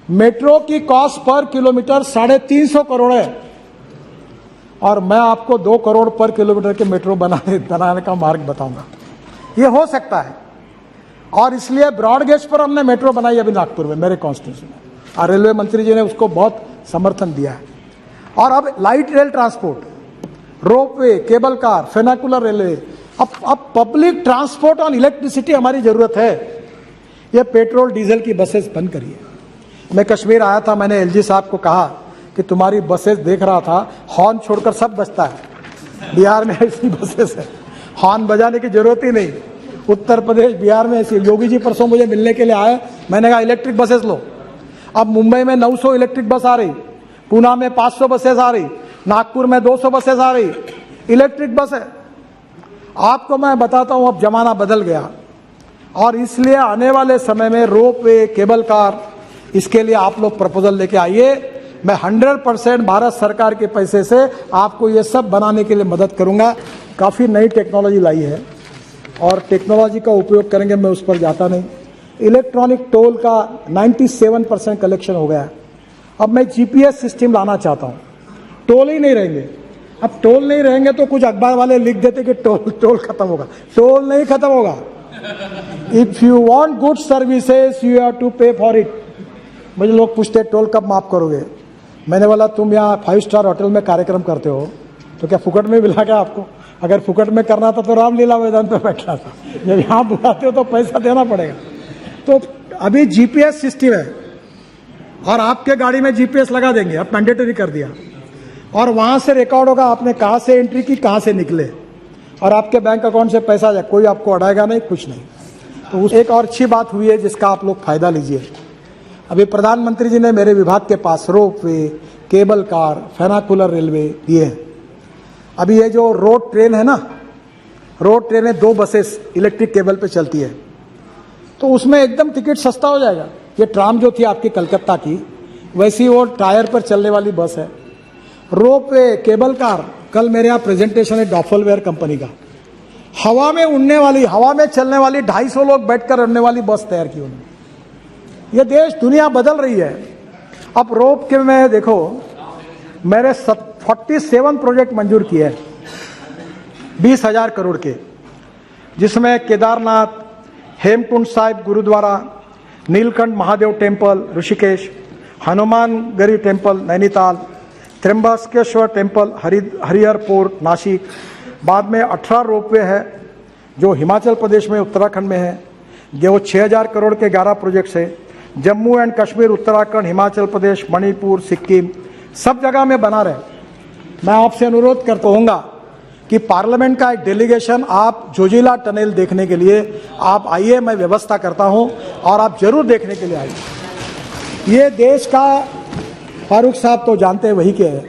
Metro की cost per kilometre 350 crore है और मैं आपको 2 करोड़ पर किलोमीटर के मेट्रो बनाने का मार्ग बताऊंगा। ये हो सकता है और इसलिए ब्रॉड गेज पर हमने मेट्रो बनाई अभी नागपुर में, मेरे कॉन्स्टिट्यूंसी में, और रेलवे मंत्री जी ने उसको बहुत समर्थन दिया है। और अब light rail transport, ropeway, cable car, funicular railway, अब पब्लिक ट्रांसपोर्ट ऑन इलेक्ट्रिसिटी हमारी जरूरत है। ये पेट्रोल डीजल की बसेस बंद करिए। मैं कश्मीर आया था, मैंने एलजी साहब को कहा कि तुम्हारी बसेस देख रहा था, हॉर्न छोड़कर सब बजता है। बिहार में ऐसी बसेस है, हॉर्न बजाने की जरूरत ही नहीं। उत्तर प्रदेश, बिहार में ऐसी। योगी जी परसों मुझे मिलने के लिए आए, मैंने कहा इलेक्ट्रिक बसेस लो। अब मुंबई में 900 इलेक्ट्रिक बस आ रही, पूना में 500 बसेस आ रही, नागपुर में 200 बसेस आ रही, इलेक्ट्रिक बस है। आपको मैं बताता हूं, अब जमाना बदल गया और इसलिए आने वाले समय में रोपवे, केबल कार, इसके लिए आप लोग प्रपोजल लेके आइए। मैं 100% भारत सरकार के पैसे से आपको ये सब बनाने के लिए मदद करूंगा। काफ़ी नई टेक्नोलॉजी लाई है और टेक्नोलॉजी का उपयोग करेंगे, मैं उस पर जाता नहीं। इलेक्ट्रॉनिक टोल का 97% कलेक्शन हो गया है। अब मैं जीपीएस सिस्टम लाना चाहता हूँ, टोल ही नहीं रहेंगे। अब टोल नहीं रहेंगे तो कुछ अखबार वाले लिख देते कि टोल खत्म होगा। टोल नहीं खत्म होगा। If you want good services you have to pay for it. मुझे लोग पूछते टोल कब माफ करोगे। मैंने बोला तुम यहाँ 5 स्टार होटल में कार्यक्रम करते हो तो क्या फुकट में मिला क्या आपको? अगर फुकट में करना था तो रामलीला मैदान पे बैठना था। जब यहाँ बुलाते हो तो पैसा देना पड़ेगा। तो अभी जीपीएस सिस्टम है और आपके गाड़ी में जीपीएस लगा देंगे, अब मैंडेटरी कर दिया, और वहां से रिकॉर्ड होगा आपने कहां से एंट्री की, कहां से निकले, और आपके बैंक अकाउंट से पैसा जाए, कोई आपको अड़ाएगा नहीं, कुछ नहीं। तो एक और अच्छी बात हुई है जिसका आप लोग फायदा लीजिए। अभी प्रधानमंत्री जी ने मेरे विभाग के पास ropeway, cable car, funicular railway दिए हैं। अभी ये जो रोड ट्रेन है ना, रोड ट्रेन है, 2 बसेस इलेक्ट्रिक केबल पे चलती है, तो उसमें एकदम टिकट सस्ता हो जाएगा। ये ट्राम जो थी आपकी कलकत्ता की, वैसी वो टायर पर चलने वाली बस है। रोपवे, केबल कार, कल मेरे यहाँ प्रेजेंटेशन है डॉफलवेयर कंपनी का। हवा में उड़ने वाली, हवा में चलने वाली, 250 लोग बैठकर उड़ने वाली बस तैयार की उन्होंने। ये देश, दुनिया बदल रही है। अब रोप के में देखो, मेरे 47 प्रोजेक्ट मंजूर किए हैं 20,000 करोड़ के, जिसमें Kedarnath, Hemkund Sahib Gurudwara, Neelkanth Mahadev temple Rishikesh, Hanumangarhi temple Nainital, Trimbakeshwar temple Harihar fort Nashik. बाद में 18 रोपवे है जो हिमाचल प्रदेश में, उत्तराखंड में है, जो वो 6,000 करोड़ के 11 प्रोजेक्ट्स है। जम्मू एंड कश्मीर, उत्तराखंड, हिमाचल प्रदेश, मणिपुर, सिक्किम, सब जगह में बना रहे। मैं आपसे अनुरोध करता हूँगा कि पार्लियामेंट का एक डेलीगेशन आप जोजिला टनल देखने के लिए आप आइए, मैं व्यवस्था करता हूँ और आप जरूर देखने के लिए आइए। ये देश का, फारूक साहब तो जानते हैं वही के है,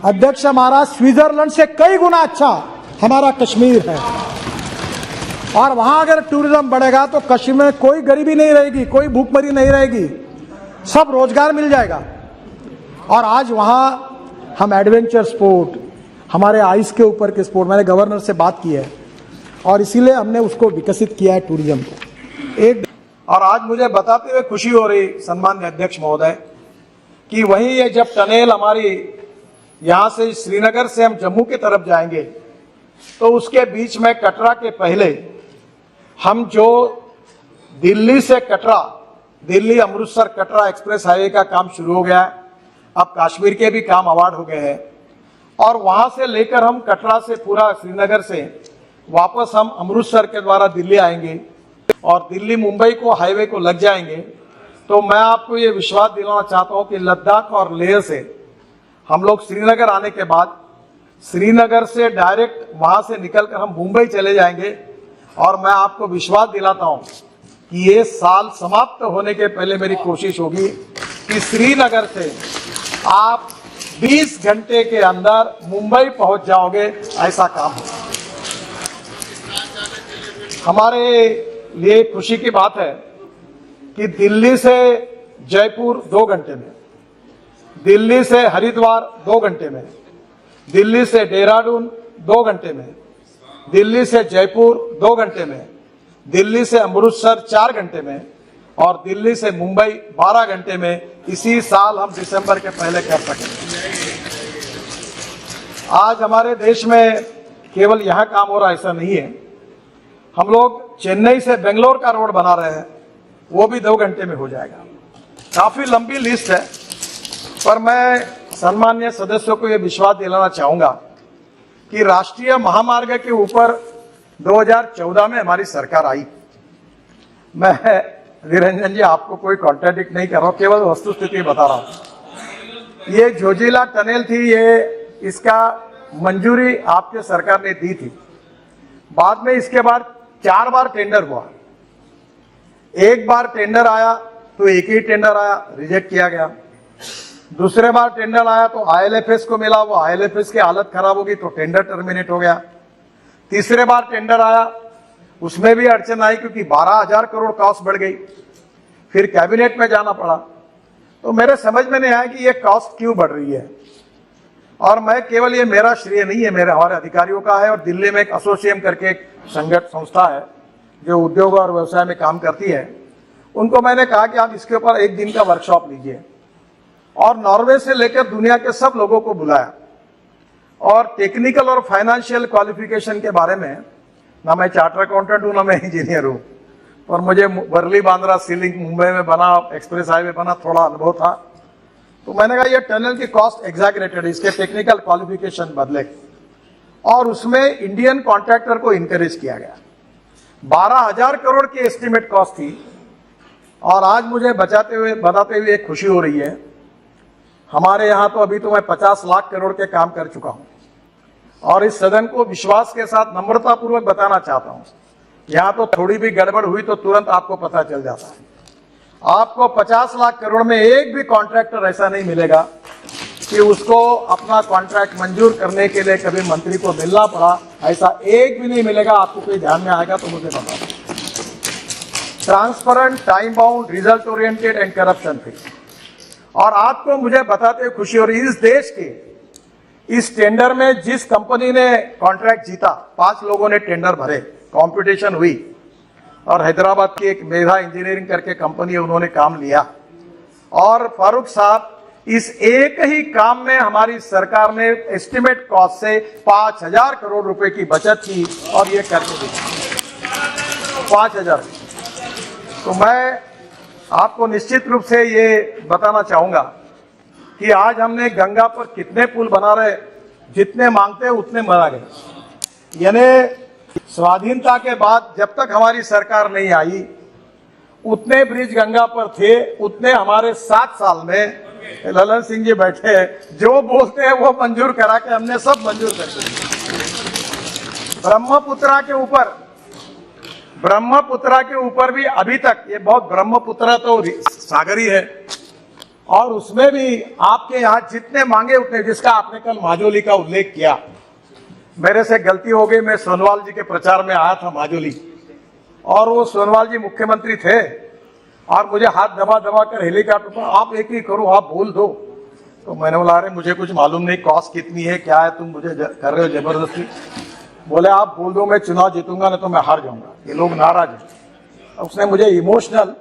अध्यक्ष हमारा स्विट्जरलैंड से कई गुना अच्छा हमारा कश्मीर है। और वहां अगर टूरिज्म बढ़ेगा तो कश्मीर में कोई गरीबी नहीं रहेगी, कोई भूखमरी नहीं रहेगी, सब रोजगार मिल जाएगा। और आज वहां हम एडवेंचर स्पोर्ट, हमारे आइस के ऊपर के स्पोर्ट, मैंने गवर्नर से बात की है और इसीलिए हमने उसको विकसित किया है टूरिज्म को एक। और आज मुझे बताते हुए खुशी हो रही सम्माननीय अध्यक्ष महोदय कि वहीं ये जब टनल हमारी यहां से श्रीनगर से हम जम्मू की तरफ जाएंगे तो उसके बीच में कटरा के पहले हम जो दिल्ली से कटरा, दिल्ली अमृतसर कटरा एक्सप्रेस हाईवे का काम शुरू हो गया है। अब कश्मीर के भी काम अवार्ड हो गए हैं और वहां से लेकर हम कटरा से पूरा श्रीनगर से वापस हम अमृतसर के द्वारा दिल्ली आएंगे और दिल्ली मुंबई को हाईवे को लग जाएंगे। तो मैं आपको ये विश्वास दिलाना चाहता हूं कि लद्दाख और लेह से हम लोग श्रीनगर आने के बाद श्रीनगर से डायरेक्ट वहां से निकलकर हम मुंबई चले जाएंगे। और मैं आपको विश्वास दिलाता हूं कि ये साल समाप्त होने के पहले मेरी कोशिश होगी कि श्रीनगर से आप 20 घंटे के अंदर मुंबई पहुंच जाओगे, ऐसा काम हो। हमारे लिए खुशी की बात है कि दिल्ली से जयपुर 2 घंटे में, दिल्ली से हरिद्वार 2 घंटे में, दिल्ली से देहरादून 2 घंटे में, दिल्ली से जयपुर 2 घंटे में, दिल्ली से अमृतसर 4 घंटे में और दिल्ली से मुंबई 12 घंटे में इसी साल हम दिसंबर के पहले कर सकेंगे। आज हमारे देश में केवल यहाँ काम हो रहा ऐसा नहीं है, हम लोग चेन्नई से बेंगलोर का रोड बना रहे हैं, वो भी 2 घंटे में हो जाएगा। काफी लंबी लिस्ट है, पर मैं सम्माननीय सदस्यों को ये विश्वास दिलाना चाहूंगा कि राष्ट्रीय महामार्ग के ऊपर 2014 में हमारी सरकार आई। मैं निरंजन जी आपको कोई कॉन्ट्राडिक्ट नहीं कर रहा हूं, केवल वस्तुस्थिति बता रहा हूं। ये जोजिला टनल थी, ये इसका मंजूरी आपके सरकार ने दी थी। बाद में इसके बाद 4 बार टेंडर हुआ। एक बार टेंडर आया तो एक ही टेंडर आया, रिजेक्ट किया गया। दूसरे बार टेंडर आया तो आईएलएफएस को मिला, वो आईएलएफएस की हालत खराब होगी तो टेंडर टर्मिनेट हो गया। तीसरे बार टेंडर आया, उसमें भी अड़चन आई क्योंकि 12,000 करोड़ कॉस्ट बढ़ गई। फिर कैबिनेट में जाना पड़ा। तो मेरे समझ में नहीं आया कि ये कॉस्ट क्यों बढ़ रही है। और मैं केवल, ये मेरा श्रेय नहीं है, मेरे हमारे अधिकारियों का है। और दिल्ली में एक एसोसिएम करके एक संस्था है जो उद्योग और व्यवसाय में काम करती है, उनको मैंने कहा कि आप इसके ऊपर एक दिन का वर्कशॉप लीजिए। और नॉर्वे से लेकर दुनिया के सब लोगों को बुलाया और टेक्निकल और फाइनेंशियल क्वालिफिकेशन के बारे में, ना मैं चार्टर अकाउंटेंट हूं ना मैं इंजीनियर हूं, पर मुझे वर्ली बांद्रा सीलिंग मुंबई में बना, एक्सप्रेस हाईवे बना, थोड़ा अनुभव था। तो मैंने कहा ये टनल की कॉस्ट एग्जैगरेटेड, इसके टेक्निकल क्वालिफिकेशन बदले, और उसमें इंडियन कॉन्ट्रैक्टर को इंकरेज किया गया। 12,000 करोड़ की एस्टिमेट कॉस्ट थी। और आज मुझे बताते हुए एक खुशी हो रही है, हमारे यहां तो अभी तो मैं 50 लाख करोड़ के काम कर चुका हूं। और इस सदन को विश्वास के साथ नम्रता पूर्वक बताना चाहता हूं, यहां तो थोड़ी भी गड़बड़ हुई तो तुरंत आपको पता चल जाता है। आपको 50 लाख करोड़ में एक भी कॉन्ट्रैक्टर ऐसा नहीं मिलेगा कि उसको अपना कॉन्ट्रैक्ट मंजूर करने के लिए कभी मंत्री को मिलना पड़ा, ऐसा एक भी नहीं मिलेगा। आपको कोई ध्यान में आएगा तो मुझे बता दें। Transparent, time bound, result oriented and corruption free. और आपको मुझे बताते हुए खुशी हो रही है, इस देश के इस टेंडर में जिस कंपनी ने कॉन्ट्रैक्ट जीता, 5 लोगों ने टेंडर भरे, कंपटीशन हुई, और हैदराबाद की एक मेधा इंजीनियरिंग करके कंपनी है, उन्होंने काम लिया। और फारूक साहब, इस एक ही काम में हमारी सरकार ने एस्टिमेट कॉस्ट से 5,000 करोड़ रुपए की बचत की और ये करके दी 5,000। तो मैं आपको निश्चित रूप से ये बताना चाहूंगा कि आज हमने गंगा पर कितने पुल बना रहे, जितने मांगते उतने बना गए। यानी स्वाधीनता के बाद जब तक हमारी सरकार नहीं आई, उतने ब्रिज गंगा पर थे, उतने हमारे 7 साल में ललन सिंह जी बैठे हैं, जो बोलते हैं वो मंजूर करा के हमने सब मंजूर कर दिए। ब्रह्मपुत्रा के ऊपर भी अभी तक, ये बहुत, ब्रह्मपुत्रा तो सागर ही है, और उसमें भी आपके यहाँ जितने मांगे उतने, जिसका आपने कल माजोली का उल्लेख किया, मेरे से गलती हो गई, मैं सोनवाल जी के प्रचार में आया था माजोली, और वो सोनवाल जी मुख्यमंत्री थे, और मुझे हाथ दबा दबा कर हेलीकॉप्टर पर, आप एक ही करो, आप बोल दो। तो मैंने बोला, अरे मुझे कुछ मालूम नहीं, कॉस्ट कितनी है, क्या है, तुम मुझे कर रहे हो जबरदस्ती। बोले आप बोल दो, मैं चुनाव जीतूंगा, नहीं तो मैं हार जाऊंगा। ये लोग नाराज है। उसने मुझे इमोशनल,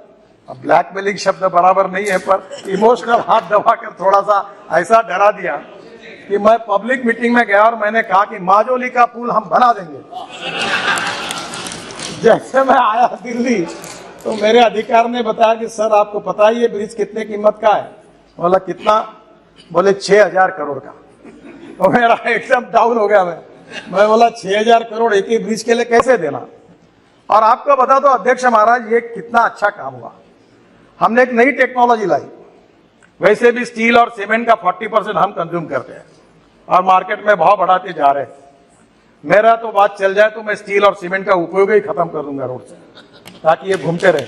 अब ब्लैकमेलिंग शब्द बराबर नहीं है, पर इमोशनल हाथ दबाकर थोड़ा सा ऐसा डरा दिया कि मैं पब्लिक मीटिंग में गया और मैंने कहा कि माजोली का पुल हम बना देंगे। जैसे मैं आया दिल्ली तो मेरे अधिकारी ने बताया कि सर आपको पता है ये ब्रिज कितने कीमत का है? बोला कितना? बोले 6,000 करोड़ का। तो मेरा एकदम डाउन हो गया। मैं बोला 6,000 करोड़ एक ही ब्रिज के लिए कैसे देना? और आपको बता दो अध्यक्ष महाराज, ये कितना अच्छा काम हुआ। हमने एक नई टेक्नोलॉजी लाई। वैसे भी स्टील और सीमेंट का 40% हम कंज्यूम करते हैं और मार्केट में भाव बढ़ाते जा रहे हैं। मेरा तो बात चल जाए तो मैं स्टील और सीमेंट का उपयोग ही खत्म कर दूंगा रोड से, ताकि ये घूमते रहे।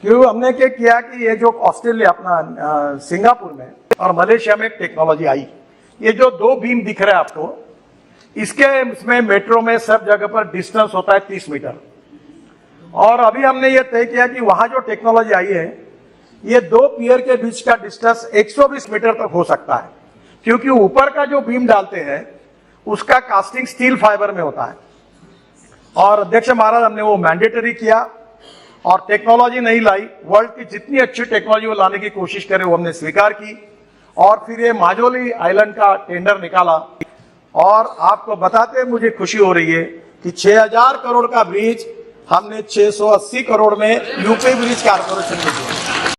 क्यों हमने क्या किया कि ये जो ऑस्ट्रेलिया, अपना सिंगापुर में और मलेशिया में एक टेक्नोलॉजी आई। ये जो 2 बीम दिख रहे हैं आपको, इसमें मेट्रो में सब जगह पर डिस्टेंस होता है 30 मीटर। और अभी हमने ये तय किया कि वहां जो टेक्नोलॉजी आई है, ये 2 पियर के बीच का डिस्टेंस 120 मीटर तक हो सकता है, क्योंकि ऊपर का जो बीम डालते हैं उसका कास्टिंग स्टील फाइबर में होता है। और अध्यक्ष महाराज, हमने वो मैंडेटरी किया और टेक्नोलॉजी नहीं लाई, वर्ल्ड की जितनी अच्छी टेक्नोलॉजी वो लाने की कोशिश करे वो हमने स्वीकार की और फिर ये माजोली आइलैंड का टेंडर निकाला। और आपको बताते मुझे खुशी हो रही है कि 6000 करोड़ का ब्रिज हमने 680 करोड़ में यूपी ब्रिज कॉर्पोरेशन में दिया।